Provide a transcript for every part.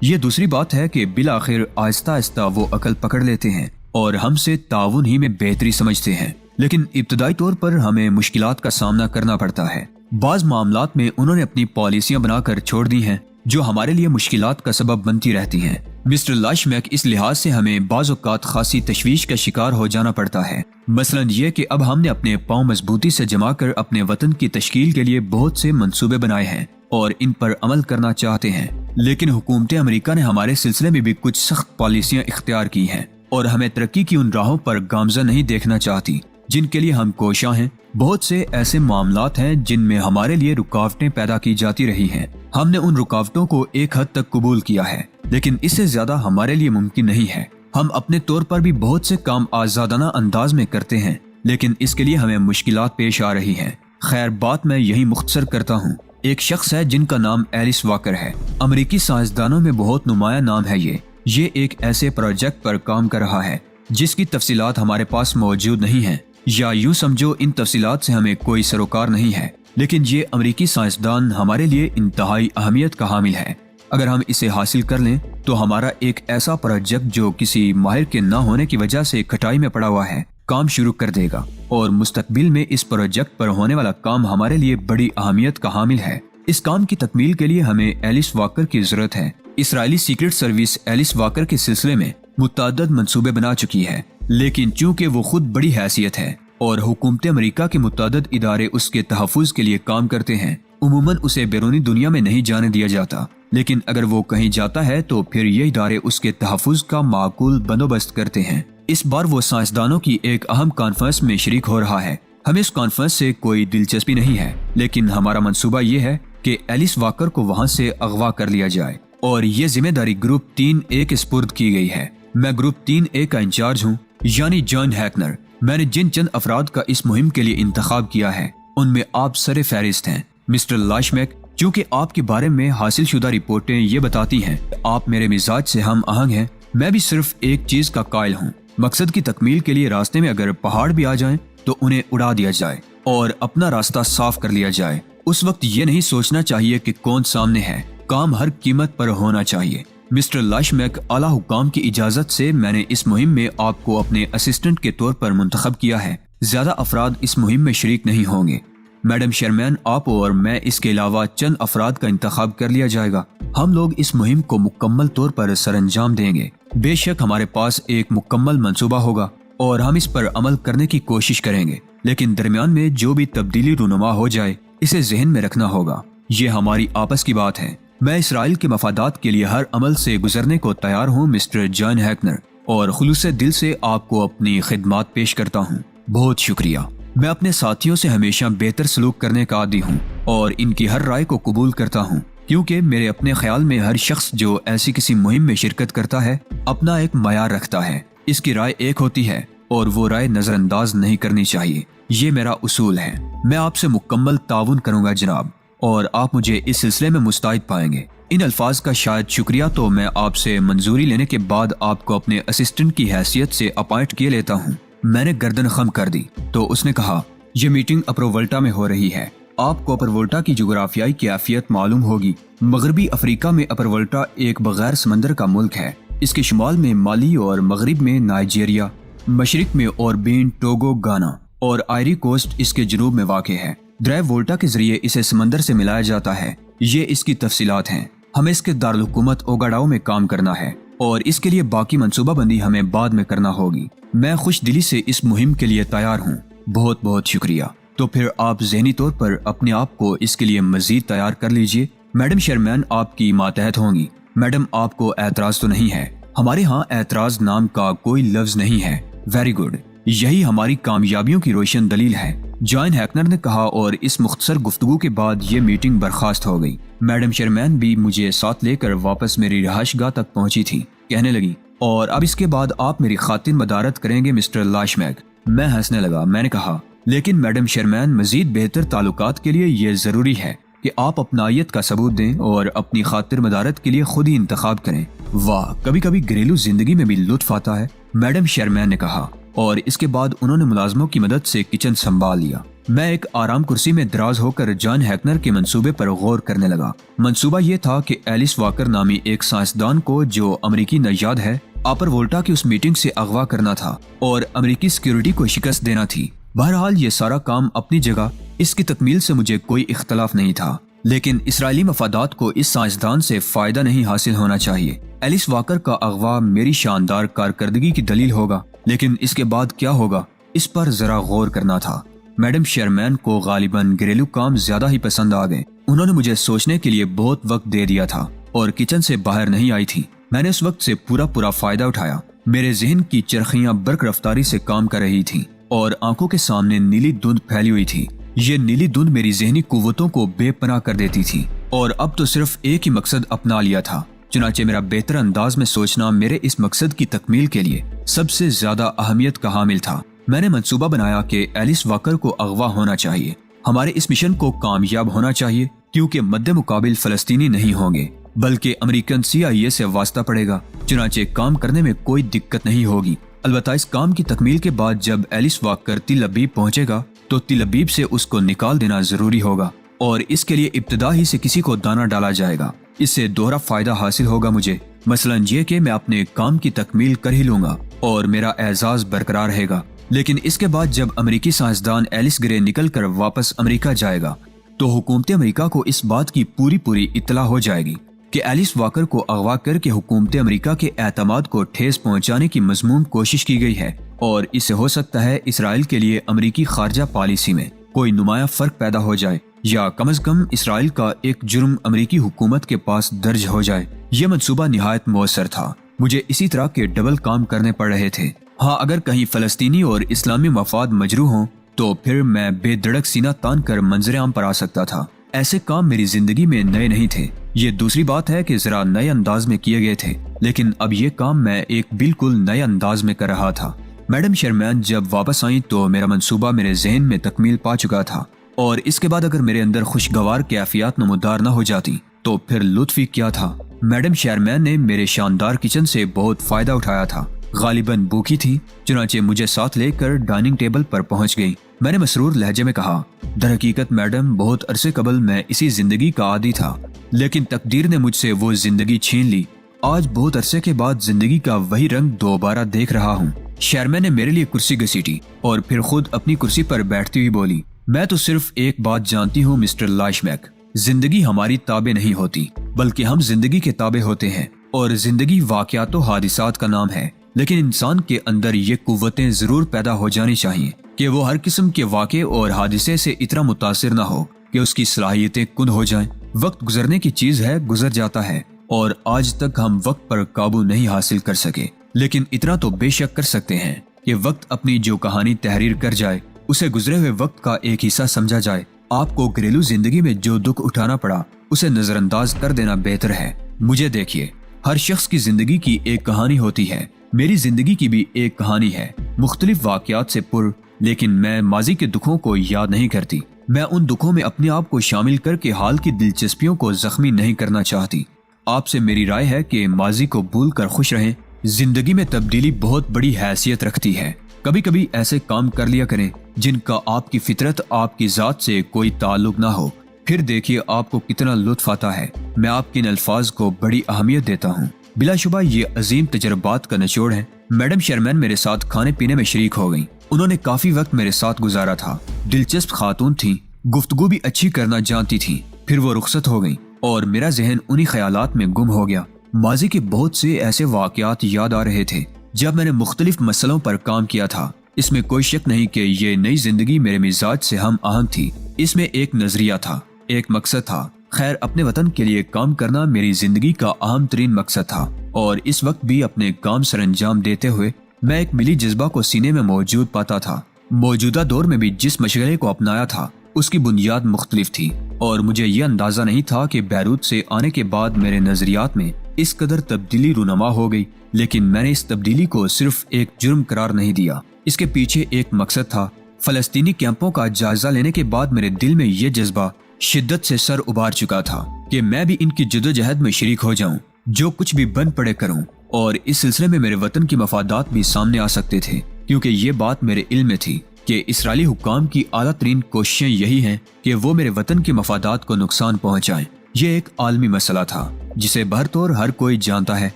یہ دوسری بات ہے کہ بالآخر آہستہ آہستہ وہ عقل پکڑ لیتے ہیں اور ہم سے تعاون ہی میں بہتری سمجھتے ہیں، لیکن ابتدائی طور پر ہمیں مشکلات کا سامنا کرنا پڑتا ہے۔ بعض معاملات میں انہوں نے اپنی پالیسیاں بنا کر چھوڑ دی ہیں جو ہمارے لیے مشکلات کا سبب بنتی رہتی ہیں۔ مسٹر لاشمیک اس لحاظ سے ہمیں بعض اوقات خاصی تشویش کا شکار ہو جانا پڑتا ہے، مثلا یہ کہ اب ہم نے اپنے پاؤں مضبوطی سے جما کر اپنے وطن کی تشکیل کے لیے بہت سے منصوبے بنائے ہیں اور ان پر عمل کرنا چاہتے ہیں، لیکن حکومت امریکہ نے ہمارے سلسلے میں بھی کچھ سخت پالیسیاں اختیار کی ہیں اور ہمیں ترقی کی ان راہوں پر گامزن نہیں دیکھنا چاہتی جن کے لیے ہم کوشاں ہیں۔ بہت سے ایسے معاملات ہیں جن میں ہمارے لیے رکاوٹیں پیدا کی جاتی رہی ہیں۔ ہم نے ان رکاوٹوں کو ایک حد تک قبول کیا ہے، لیکن اس سے زیادہ ہمارے لیے ممکن نہیں ہے۔ ہم اپنے طور پر بھی بہت سے کام آزادانہ انداز میں کرتے ہیں، لیکن اس کے لیے ہمیں مشکلات پیش آ رہی ہیں۔ خیر، بات میں یہی مختصر کرتا ہوں۔ ایک شخص ہے جن کا نام ایلس واکر ہے۔ امریکی سائنسدانوں میں بہت نمایاں نام ہے۔ یہ ایک ایسے پروجیکٹ پر کام کر رہا ہے جس کی تفصیلات ہمارے پاس موجود نہیں ہیں، یا یوں سمجھو ان تفصیلات سے ہمیں کوئی سروکار نہیں ہے، لیکن یہ امریکی سائنسدان ہمارے لیے انتہائی اہمیت کا حامل ہے۔ اگر ہم اسے حاصل کر لیں تو ہمارا ایک ایسا پروجیکٹ جو کسی ماہر کے نہ ہونے کی وجہ سے کھٹائی میں پڑا ہوا ہے کام شروع کر دے گا، اور مستقبل میں اس پروجیکٹ پر ہونے والا کام ہمارے لیے بڑی اہمیت کا حامل ہے۔ اس کام کی تکمیل کے لیے ہمیں ایلس واکر کی ضرورت ہے۔ اسرائیلی سیکرٹ سروس ایلس واکر کے سلسلے میں متعدد منصوبے بنا چکی ہے، لیکن چونکہ وہ خود بڑی حیثیت ہے اور حکومت امریکہ کے متعدد ادارے اس کے تحفظ کے لیے کام کرتے ہیں، عموماً اسے بیرونی دنیا میں نہیں جانے دیا جاتا، لیکن اگر وہ کہیں جاتا ہے تو پھر یہ ادارے اس کے تحفظ کا معقول بندوبست کرتے ہیں۔ اس بار وہ سائنسدانوں کی ایک اہم کانفرنس میں شریک ہو رہا ہے۔ ہمیں اس کانفرنس سے کوئی دلچسپی نہیں ہے، لیکن ہمارا منصوبہ یہ ہے کہ ایلس واکر کو وہاں سے اغوا کر لیا جائے، اور یہ ذمہ داری گروپ 3A کے سپرد کی گئی ہے۔ میں گروپ 3A کا انچارج ہوں، یعنی جان ہیکنر۔ میں نے جن چند افراد کا اس مہم کے لیے انتخاب کیا ہے ان میں آپ سر فہرست ہیں۔ مسٹر لاشمیک، چونکہ آپ کے بارے میں حاصل شدہ رپورٹیں یہ بتاتی ہیں کہ آپ میرے مزاج سے ہم آہنگ ہیں، میں بھی صرف ایک چیز کا قائل ہوں۔ مقصد کی تکمیل کے لیے راستے میں اگر پہاڑ بھی آ جائیں تو انہیں اڑا دیا جائے اور اپنا راستہ صاف کر لیا جائے۔ اس وقت یہ نہیں سوچنا چاہیے کہ کون سامنے ہے، کام ہر قیمت پر ہونا چاہیے۔ مسٹر لاشمیک، اعلیٰ حکام کی اجازت سے میں نے اس مہم میں آپ کو اپنے اسسٹنٹ کے طور پر منتخب کیا ہے۔ زیادہ افراد اس مہم میں شریک نہیں ہوں گے۔ میڈم شیرمین، آپ اور میں، اس کے علاوہ چند افراد کا انتخاب کر لیا جائے گا۔ ہم لوگ اس مہم کو مکمل طور پر سر انجام دیں گے۔ بے شک ہمارے پاس ایک مکمل منصوبہ ہوگا اور ہم اس پر عمل کرنے کی کوشش کریں گے، لیکن درمیان میں جو بھی تبدیلی رونما ہو جائے اسے ذہن میں رکھنا ہوگا۔ یہ ہماری آپس کی بات ہے۔ میں اسرائیل کے مفادات کے لیے ہر عمل سے گزرنے کو تیار ہوں مسٹر جان ہیکنر، اور خلوص دل سے آپ کو اپنی خدمات پیش کرتا ہوں۔ بہت شکریہ۔ میں اپنے ساتھیوں سے ہمیشہ بہتر سلوک کرنے کا عادی ہوں اور ان کی ہر رائے کو قبول کرتا ہوں، کیونکہ میرے اپنے خیال میں ہر شخص جو ایسی کسی مہم میں شرکت کرتا ہے اپنا ایک معیار رکھتا ہے۔ اس کی رائے ایک ہوتی ہے اور وہ رائے نظر انداز نہیں کرنی چاہیے۔ یہ میرا اصول ہے۔ میں آپ سے مکمل تعاون کروں گا جناب، اور آپ مجھے اس سلسلے میں مستعد پائیں گے۔ ان الفاظ کا شاید شکریہ تو میں آپ سے منظوری لینے کے بعد آپ کو اپنے اسسٹنٹ کی حیثیت سے اپائنٹ کیے لیتا ہوں۔ میں نے گردن خم کر دی تو اس نے کہا، یہ میٹنگ اپروولٹا میں ہو رہی ہے۔ آپ کو اپروولٹا کی جغرافیائی کیفیت معلوم ہوگی۔ مغربی افریقہ میں اپروولٹا ایک بغیر سمندر کا ملک ہے۔ اس کے شمال میں مالی اور مغرب میں نائجیریا، مشرق میں اوربین، ٹوگو، گانا اور آئری کوسٹ اس کے جنوب میں واقع ہے۔ ڈرائیو وولٹا کے ذریعے اسے سمندر سے ملایا جاتا ہے۔ یہ اس کی تفصیلات ہیں۔ ہمیں اس کے دارالحکومت اوگاڈاؤ میں کام کرنا ہے اور اس کے لیے باقی منصوبہ بندی ہمیں بعد میں کرنا ہوگی۔ میں خوش دلی سے اس مہم کے لیے تیار ہوں۔ بہت بہت شکریہ۔ تو پھر آپ ذہنی طور پر اپنے آپ کو اس کے لیے مزید تیار کر لیجئے۔ میڈم شیرمین آپ کی ماتحت ہوں گی۔ میڈم، آپ کو اعتراض تو نہیں ہے؟ ہمارے ہاں اعتراض نام کا کوئی لفظ نہیں ہے۔ ویری گڈ، یہی ہماری کامیابیوں کی روشن دلیل ہے، جان ہیکنر نے کہا، اور اس مختصر گفتگو کے بعد یہ میٹنگ برخاست ہو گئی۔ میڈم شیرمین بھی مجھے ساتھ لے کر واپس میری رہائش گاہ تک پہنچی تھی۔ کہنے لگی، اور اب اس کے بعد آپ میری خاطر مدارت کریں گے مسٹر لاشمیک۔ میں ہنسنے لگا۔ میں نے کہا، لیکن میڈم شیرمین، مزید بہتر تعلقات کے لیے یہ ضروری ہے کہ آپ اپنائیت کا ثبوت دیں اور اپنی خاطر مدارت کے لیے خود ہی انتخاب کریں۔ واہ، کبھی کبھی گھریلو زندگی میں بھی لطف آتا ہے، میڈم شیرمین نے کہا، اور اس کے بعد انہوں نے ملازموں کی مدد سے کچن سنبھال لیا۔ میں ایک آرام کرسی میں دراز ہو کر جان ہیکنر کے منصوبے پر غور کرنے لگا۔ منصوبہ یہ تھا کہ ایلس واکر نامی ایک سائنسدان کو، جو امریکی نژاد ہے، آپر وولٹا کی اس میٹنگ سے اغوا کرنا تھا اور امریکی سیکیورٹی کو شکست دینا تھی۔ بہرحال یہ سارا کام اپنی جگہ، اس کی تکمیل سے مجھے کوئی اختلاف نہیں تھا، لیکن اسرائیلی مفادات کو اس سائنسدان سے فائدہ نہیں حاصل ہونا چاہیے۔ ایلس واکر کا اغوا میری شاندار کارکردگی کی دلیل ہوگا، لیکن اس کے بعد کیا ہوگا اس پر ذرا غور کرنا تھا۔ میڈم شیرمین کو غالباً گھریلو کام زیادہ ہی پسند آ گئے۔ انہوں نے مجھے سوچنے کے لیے بہت وقت دے دیا تھا اور کچن سے باہر نہیں آئی تھی۔ میں نے اس وقت سے پورا فائدہ اٹھایا۔ میرے ذہن کی چرخیاں برق رفتاری سے کام کر رہی تھیں اور آنکھوں کے سامنے نیلی دھند پھیلی ہوئی تھی۔ یہ نیلی دھند میری ذہنی قوتوں کو بے پناہ کر دیتی تھی اور اب تو صرف ایک ہی مقصد اپنا لیا تھا۔ چنانچہ میرا بہتر انداز میں سوچنا میرے اس مقصد کی تکمیل کے لیے سب سے زیادہ اہمیت کا حامل تھا۔ میں نے منصوبہ بنایا کہ ایلس واکر کو اغوا ہونا چاہیے۔ ہمارے اس مشن کو کامیاب ہونا چاہیے، کیونکہ مد مقابل فلسطینی نہیں ہوں گے بلکہ امریکن CIA سے واسطہ پڑے گا۔ چنانچہ کام کرنے میں کوئی دقت نہیں ہوگی۔ البتہ اس کام کی تکمیل کے بعد جب ایلس واکر تل ابیب پہنچے گا تو تل ابیب سے اس کو نکال دینا ضروری ہوگا، اور اس کے لیے ابتدا ہی سے کسی کو دانہ ڈالا جائے گا۔ اس سے دوہرا فائدہ حاصل ہوگا مجھے، مثلا یہ کہ میں اپنے کام کی تکمیل کر ہی لوں گا اور میرا اعزاز برقرار رہے گا۔ لیکن اس کے بعد جب امریکی سائنسدان ایلس گرے نکل کر واپس امریکہ جائے گا تو حکومت امریکہ کو اس بات کی پوری اطلاع ہو جائے گی کہ ایلس واکر کو اغوا کر کے حکومت امریکہ کے اعتماد کو ٹھیس پہنچانے کی مذموم کوشش کی گئی ہے، اور اس سے ہو سکتا ہے اسرائیل کے لیے امریکی خارجہ پالیسی میں کوئی نمایاں فرق پیدا ہو جائے، یا کم از کم اسرائیل کا ایک جرم امریکی حکومت کے پاس درج ہو جائے۔ یہ منصوبہ نہایت مؤثر تھا۔ مجھے اسی طرح کے ڈبل کام کرنے پڑ رہے تھے۔ ہاں، اگر کہیں فلسطینی اور اسلامی مفاد مجروح ہوں تو پھر میں بے دھڑک سینہ تان کر منظر عام پر آ سکتا تھا۔ ایسے کام میری زندگی میں نئے نہیں تھے۔ یہ دوسری بات ہے کہ ذرا نئے انداز میں کیے گئے تھے، لیکن اب یہ کام میں ایک بالکل نئے انداز میں کر رہا تھا۔ میڈم شیرمین جب واپس آئیں تو میرا منصوبہ میرے ذہن میں تکمیل پا چکا تھا، اور اس کے بعد اگر میرے اندر خوشگوار کیفیات نمودار نہ ہو جاتی تو پھر لطف ہی کیا تھا۔ میڈم شیرمین نے میرے شاندار کچن سے بہت فائدہ اٹھایا تھا۔ غالباً بھوکی تھی، چنانچہ مجھے ساتھ لے کر ڈائننگ ٹیبل پر پہنچ گئی۔ میں نے مسرور لہجے میں کہا، در حقیقت میڈم، بہت عرصے قبل میں اسی زندگی کا عادی تھا، لیکن تقدیر نے مجھ سے وہ زندگی چھین لی۔ آج بہت عرصے کے بعد زندگی کا وہی رنگ دوبارہ دیکھ رہا ہوں۔ شیرمین نے میرے لیے کرسی گھسیٹی اور پھر خود اپنی کرسی پر بیٹھتی ہوئی بولی، میں تو صرف ایک بات جانتی ہوں مسٹر لائشمیک، زندگی ہماری تابع نہیں ہوتی بلکہ ہم زندگی کے تابع ہوتے ہیں، اور زندگی واقعات و حادثات کا نام ہے۔ لیکن انسان کے اندر یہ قوتیں ضرور پیدا ہو جانی چاہیے کہ وہ ہر قسم کے واقعے اور حادثے سے اتنا متاثر نہ ہو کہ اس کی صلاحیتیں کند ہو جائیں۔ وقت گزرنے کی چیز ہے، گزر جاتا ہے، اور آج تک ہم وقت پر قابو نہیں حاصل کر سکے، لیکن اتنا تو بے شک کر سکتے ہیں کہ وقت اپنی جو کہانی تحریر کر جائے اسے گزرے ہوئے وقت کا ایک حصہ سمجھا جائے۔ آپ کو گھریلو زندگی میں جو دکھ اٹھانا پڑا اسے نظر انداز کر دینا بہتر ہے۔ مجھے دیکھیے، ہر شخص کی زندگی کی ایک کہانی ہوتی ہے، میری زندگی کی بھی ایک کہانی ہے، مختلف واقعات سے پر، لیکن میں ماضی کے دکھوں کو یاد نہیں کرتی۔ میں ان دکھوں میں اپنے آپ کو شامل کر کے حال کی دلچسپیوں کو زخمی نہیں کرنا چاہتی۔ آپ سے میری رائے ہے کہ ماضی کو بھول کر خوش رہیں۔ زندگی میں تبدیلی بہت بڑی حیثیت رکھتی ہے۔ کبھی کبھی ایسے کام کر لیا کریں جن کا آپ کی فطرت، آپ کی ذات سے کوئی تعلق نہ ہو، پھر دیکھیے آپ کو کتنا لطف آتا ہے۔ میں آپ کے ان الفاظ کو بڑی اہمیت دیتا ہوں۔ بلا شبہ یہ عظیم تجربات کا نچوڑ ہے۔ میڈم شیرمین میرے ساتھ کھانے پینے میں شریک ہو گئیں۔ انہوں نے کافی وقت میرے ساتھ گزارا تھا، دلچسپ خاتون تھیں، گفتگو بھی اچھی کرنا جانتی تھیں۔ پھر وہ رخصت ہو گئیں اور میرا ذہن انہی خیالات میں گم ہو گیا۔ ماضی کے بہت سے ایسے واقعات یاد آ رہے تھے جب میں نے مختلف مسئلوں پر کام کیا تھا۔ اس میں کوئی شک نہیں کہ یہ نئی زندگی میرے مزاج سے ہم آہنگ تھی۔ اس میں ایک نظریہ تھا، ایک مقصد تھا۔ خیر، اپنے وطن کے لیے کام کرنا میری زندگی کا اہم ترین مقصد تھا، اور اس وقت بھی اپنے کام سر انجام دیتے ہوئے میں ایک ملی جذبہ کو سینے میں موجود پاتا تھا۔ موجودہ دور میں بھی جس مشغلے کو اپنایا تھا اس کی بنیاد مختلف تھی، اور مجھے یہ اندازہ نہیں تھا کہ بیروت سے آنے کے بعد میرے نظریات میں اس قدر تبدیلی رونما ہو گئی۔ لیکن میں نے اس تبدیلی کو صرف ایک جرم قرار نہیں دیا، اس کے پیچھے ایک مقصد تھا۔ فلسطینی کیمپوں کا جائزہ لینے کے بعد میرے دل میں یہ جذبہ شدت سے سر ابھار چکا تھا کہ میں بھی ان کی جدوجہد میں شریک ہو جاؤں، جو کچھ بھی بن پڑے کروں، اور اس سلسلے میں میرے وطن کی مفادات بھی سامنے آ سکتے تھے، کیونکہ یہ بات میرے علم میں تھی۔ کہ اسرائیلی حکام کی اعلیٰ ترین کوششیں یہی ہیں کہ وہ میرے وطن کے مفادات کو نقصان پہنچائیں۔ یہ ایک عالمی مسئلہ تھا جسے بہرطور ہر کوئی جانتا ہے،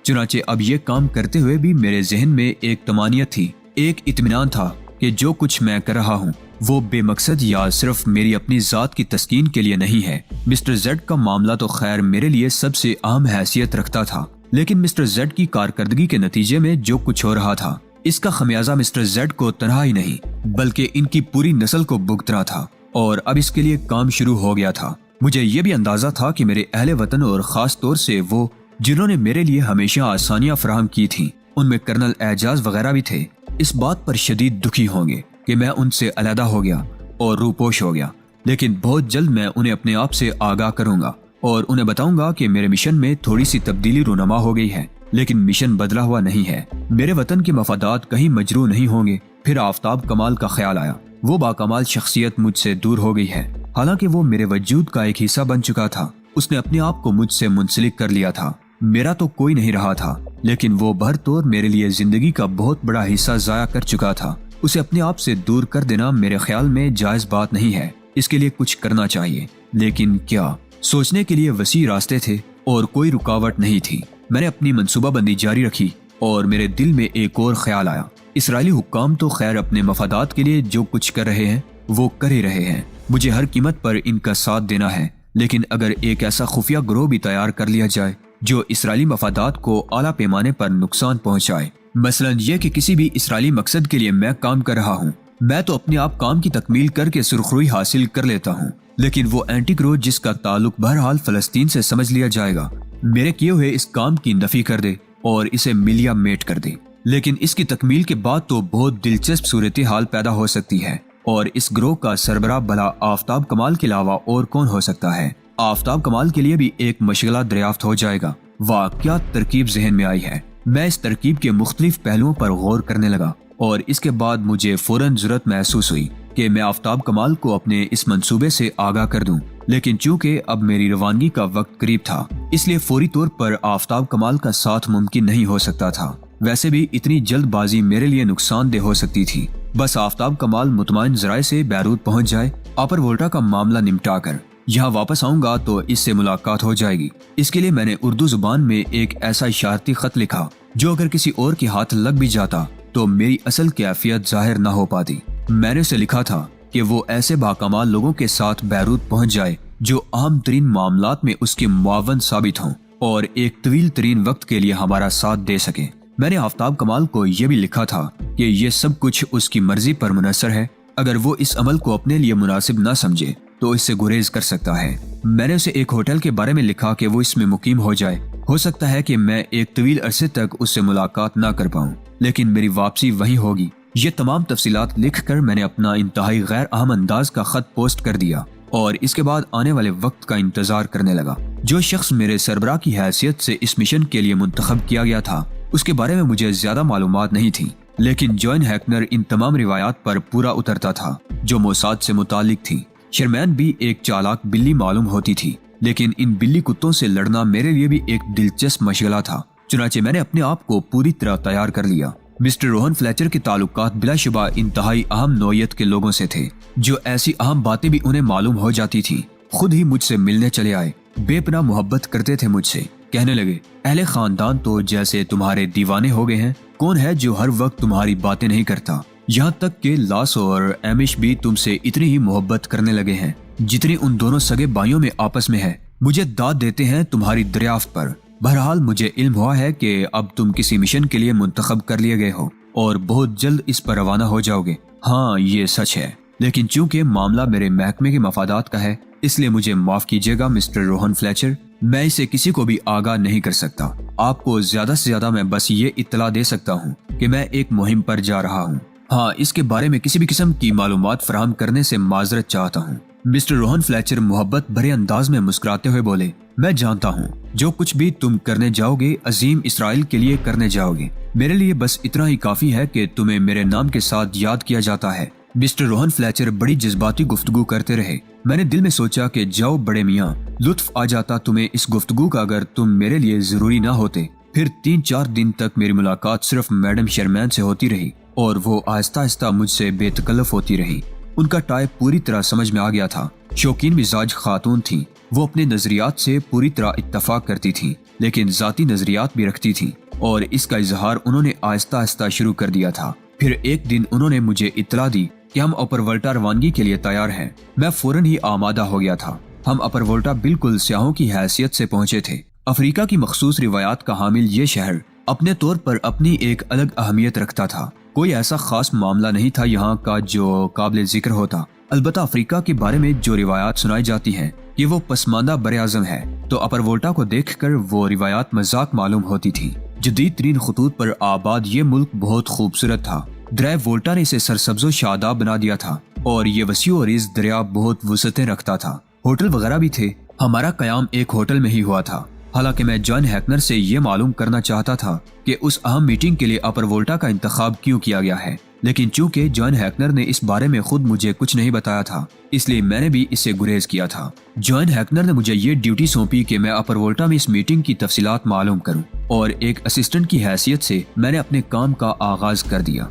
چنانچہ اب یہ کام کرتے ہوئے بھی میرے ذہن میں ایک طمانینت تھی، ایک اطمینان تھا کہ جو کچھ میں کر رہا ہوں وہ بے مقصد یا صرف میری اپنی ذات کی تسکین کے لیے نہیں ہے۔ مسٹر زیڈ کا معاملہ تو خیر میرے لیے سب سے اہم حیثیت رکھتا تھا، لیکن مسٹر زیڈ کی کارکردگی کے نتیجے میں جو کچھ ہو رہا تھا اس کا خمیازہ مسٹر زیڈ کو تنہا ہی نہیں بلکہ ان کی پوری نسل کو بھگتنا تھا، اور اب اس کے لیے کام شروع ہو گیا تھا۔ مجھے یہ بھی اندازہ تھا کہ میرے اہل وطن اور خاص طور سے وہ جنہوں نے میرے لیے ہمیشہ آسانیاں فراہم کی تھیں، ان میں کرنل اعجاز وغیرہ بھی تھے، اس بات پر شدید دکھی ہوں گے کہ میں ان سے علیحدہ ہو گیا اور روپوش ہو گیا، لیکن بہت جلد میں انہیں اپنے آپ سے آگاہ کروں گا اور انہیں بتاؤں گا کہ میرے مشن میں تھوڑی سی تبدیلی رونما ہو گئی ہے، لیکن مشن بدلا ہوا نہیں ہے۔ میرے وطن کے مفادات کہیں مجروح نہیں ہوں گے۔ پھر آفتاب کمال کا خیال آیا۔ وہ باکمال شخصیت مجھ سے دور ہو گئی ہے، حالانکہ وہ میرے وجود کا ایک حصہ بن چکا تھا۔ اس نے اپنے آپ کو مجھ سے منسلک کر لیا تھا، میرا تو کوئی نہیں رہا تھا، لیکن وہ بہرطور میرے لیے زندگی کا بہت بڑا حصہ ضائع کر چکا تھا۔ اسے اپنے آپ سے دور کر دینا میرے خیال میں جائز بات نہیں ہے، اس کے لیے کچھ کرنا چاہیے، لیکن کیا؟ سوچنے کے لیے وسیع راستے تھے اور کوئی رکاوٹ نہیں تھی۔ میں نے اپنی منصوبہ بندی جاری رکھی اور میرے دل میں ایک اور خیال آیا، اسرائیلی حکام تو خیر اپنے مفادات کے لیے جو کچھ کر رہے ہیں وہ کر ہی رہے ہیں، مجھے ہر قیمت پر ان کا ساتھ دینا ہے، لیکن اگر ایک ایسا خفیہ گروہ بھی تیار کر لیا جائے جو اسرائیلی مفادات کو اعلیٰ پیمانے پر نقصان پہنچائے، مثلا یہ کہ کسی بھی اسرائیلی مقصد کے لیے میں کام کر رہا ہوں، میں تو اپنے آپ کام کی تکمیل کر کے سرخروئی حاصل کر لیتا ہوں، لیکن وہ اینٹی گروہ جس کا تعلق بہرحال فلسطین سے سمجھ لیا جائے گا میرے کیے ہوئے اس کام کی نفی کر دے اور اسے ملیا میٹ کر دے، لیکن اس کی تکمیل کے بعد تو بہت دلچسپ صورتحال پیدا ہو سکتی ہے، اور اس گروہ کا سربراہ بھلا آفتاب کمال کے علاوہ اور کون ہو سکتا ہے؟ آفتاب کمال کے لیے بھی ایک مشغلہ دریافت ہو جائے گا۔ واہ کیا ترکیب ذہن میں آئی ہے! میں اس ترکیب کے مختلف پہلوؤں پر غور کرنے لگا، اور اس کے بعد مجھے فوراً ضرورت محسوس ہوئی کہ میں آفتاب کمال کو اپنے اس منصوبے سے آگاہ کر دوں، لیکن چونکہ اب میری روانگی کا وقت قریب تھا اس لیے فوری طور پر آفتاب کمال کا ساتھ ممکن نہیں ہو سکتا تھا۔ ویسے بھی اتنی جلد بازی میرے لیے نقصان دہ ہو سکتی تھی۔ بس آفتاب کمال مطمئن ذرائع سے بیروت پہنچ جائے، آپر وولٹا کا معاملہ نمٹا کر یہاں واپس آؤں گا تو اس سے ملاقات ہو جائے گی۔ اس کے لیے میں نے اردو زبان میں ایک ایسا اشارتی خط لکھا جو اگر کسی اور کے ہاتھ لگ بھی جاتا تو میری اصل کیفیت ظاہر نہ ہو پاتی۔ میں نے اسے لکھا تھا کہ وہ ایسے باکمال لوگوں کے ساتھ بیروت پہنچ جائے جو اہم ترین معاملات میں اس کے معاون ثابت ہوں اور ایک طویل ترین وقت کے لیے ہمارا ساتھ دے سکیں۔ میں نے آفتاب کمال کو یہ بھی لکھا تھا کہ یہ سب کچھ اس کی مرضی پر منحصر ہے، اگر وہ اس عمل کو اپنے لیے مناسب نہ سمجھے تو اس سے گریز کر سکتا ہے۔ میں نے اسے ایک ہوٹل کے بارے میں لکھا کہ وہ اس میں مقیم ہو جائے، ہو سکتا ہے کہ میں ایک طویل عرصے تک اس سے ملاقات نہ کر پاؤں، لیکن میری واپسی وہیں ہوگی۔ یہ تمام تفصیلات لکھ کر میں نے اپنا انتہائی غیر اہم انداز کا خط پوسٹ کر دیا اور اس کے بعد آنے والے وقت کا انتظار کرنے لگا۔ جو شخص میرے سربراہ کی حیثیت سے اس مشن کے لیے منتخب کیا گیا تھا اس کے بارے میں مجھے زیادہ معلومات نہیں تھی، لیکن جوائن ہیکنر ان تمام روایات پر پورا اترتا تھا جو موساد سے متعلق تھی۔ شرمین بھی ایک چالاک بلی معلوم ہوتی تھی، لیکن ان بلی کتوں سے لڑنا میرے لیے بھی ایک دلچسپ مشغلہ تھا، چنانچہ میں نے اپنے آپ کو پوری طرح تیار کر لیا۔ مسٹر روہن فلیچر کے تعلقات بلا شبہ انتہائی اہم نوعیت کے لوگوں سے تھے، جو ایسی اہم باتیں بھی انہیں معلوم ہو جاتی تھی۔ خود ہی مجھ سے ملنے چلے آئے، بے پناہ محبت کرتے تھے مجھ سے، کہنے لگے اہل خاندان تو جیسے تمہارے دیوانے ہو گئے ہیں، کون ہے جو ہر وقت تمہاری باتیں نہیں کرتا؟ یہاں تک کہ لاس اور ایمش بھی تم سے اتنی ہی محبت کرنے لگے ہیں جتنی ان دونوں سگے بھائیوں میں آپس میں ہے۔ مجھے داد دیتے ہیں تمہاری دریافت پر۔ بہرحال مجھے علم ہوا ہے کہ اب تم کسی مشن کے لیے منتخب کر لیے گئے ہو اور بہت جلد اس پر روانہ ہو جاؤ گے۔ ہاں یہ سچ ہے، لیکن چونکہ معاملہ میرے محکمے کے مفادات کا ہے اس لیے مجھے معاف کیجیے گا مسٹر روہن فلیچر، میں اسے کسی کو بھی آگاہ نہیں کر سکتا۔ آپ کو زیادہ سے زیادہ میں بس یہ اطلاع دے سکتا ہوں کہ میں ایک مہم پر جا رہا ہوں۔ ہاں اس کے بارے میں کسی بھی قسم کی معلومات فراہم کرنے سے معذرت چاہتا ہوں۔ مسٹر روہن فلیچر محبت بھرے انداز میں مسکراتے ہوئے بولے، میں جانتا ہوں جو کچھ بھی تم کرنے جاؤ گے عظیم اسرائیل کے لیے کرنے جاؤ گے، میرے لیے بس اتنا ہی کافی ہے کہ تمہیں میرے نام کے ساتھ یاد کیا جاتا ہے۔ مسٹر روہن فلیچر بڑی جذباتی گفتگو کرتے رہے۔ میں نے دل میں سوچا کہ جاؤ بڑے میاں، لطف آ جاتا تمہیں اس گفتگو کا اگر تم میرے لیے ضروری نہ ہوتے۔ پھر 3-4 دن تک میری ملاقات صرف میڈم شرمین سے ہوتی رہی اور وہ آہستہ آہستہ مجھ سے بے تکلف ہوتی رہی۔ ان کا ٹائپ پوری طرح سمجھ میں آ گیا تھا۔ شوقین مزاج خاتون تھیں، وہ اپنے نظریات سے پوری طرح اتفاق کرتی تھیں لیکن ذاتی نظریات بھی رکھتی تھیں اور اس کا اظہار انہوں نے آہستہ آہستہ شروع کر دیا تھا۔ پھر ایک دن انہوں نے مجھے اطلاع دی کہ ہم اپر وولٹا روانگی کے لیے تیار ہیں۔ میں فوراً ہی آمادہ ہو گیا تھا۔ ہم اپر وولٹا بالکل سیاحوں کی حیثیت سے پہنچے تھے۔ افریقہ کی مخصوص روایات کا حامل یہ شہر اپنے طور پر اپنی ایک الگ اہمیت رکھتا تھا۔ کوئی ایسا خاص معاملہ نہیں تھا یہاں کا جو قابل ذکر ہوتا۔ البتہ افریقہ کے بارے میں جو روایات سنائی جاتی ہیں کہ وہ پسماندہ براعظم ہے، تو اپر وولٹا کو دیکھ کر وہ روایات مذاق معلوم ہوتی تھی۔ جدید ترین خطوط پر آباد یہ ملک بہت خوبصورت تھا۔ دریائے وولٹا نے اسے سرسبز و شاداب بنا دیا تھا اور یہ وسیع و عریض دریا بہت وسعتیں رکھتا تھا۔ ہوٹل وغیرہ بھی تھے۔ ہمارا قیام ایک ہوٹل میں ہی ہوا تھا۔ حالانکہ میں جان ہیکنر سے یہ معلوم کرنا چاہتا تھا کہ اس اہم میٹنگ کے لیے اپر وولٹا کا انتخاب کیوں کیا گیا ہے، لیکن چونکہ جان ہیکنر نے اس بارے میں خود مجھے کچھ نہیں بتایا تھا، اس لیے میں نے بھی اس سے گریز کیا تھا۔ جان ہیکنر نے مجھے یہ ڈیوٹی سونپی کہ میں اپر وولٹا میں اس میٹنگ کی تفصیلات معلوم کروں اور ایک اسسٹنٹ کی حیثیت سے میں نے اپنے کام کا آغاز کر دیا۔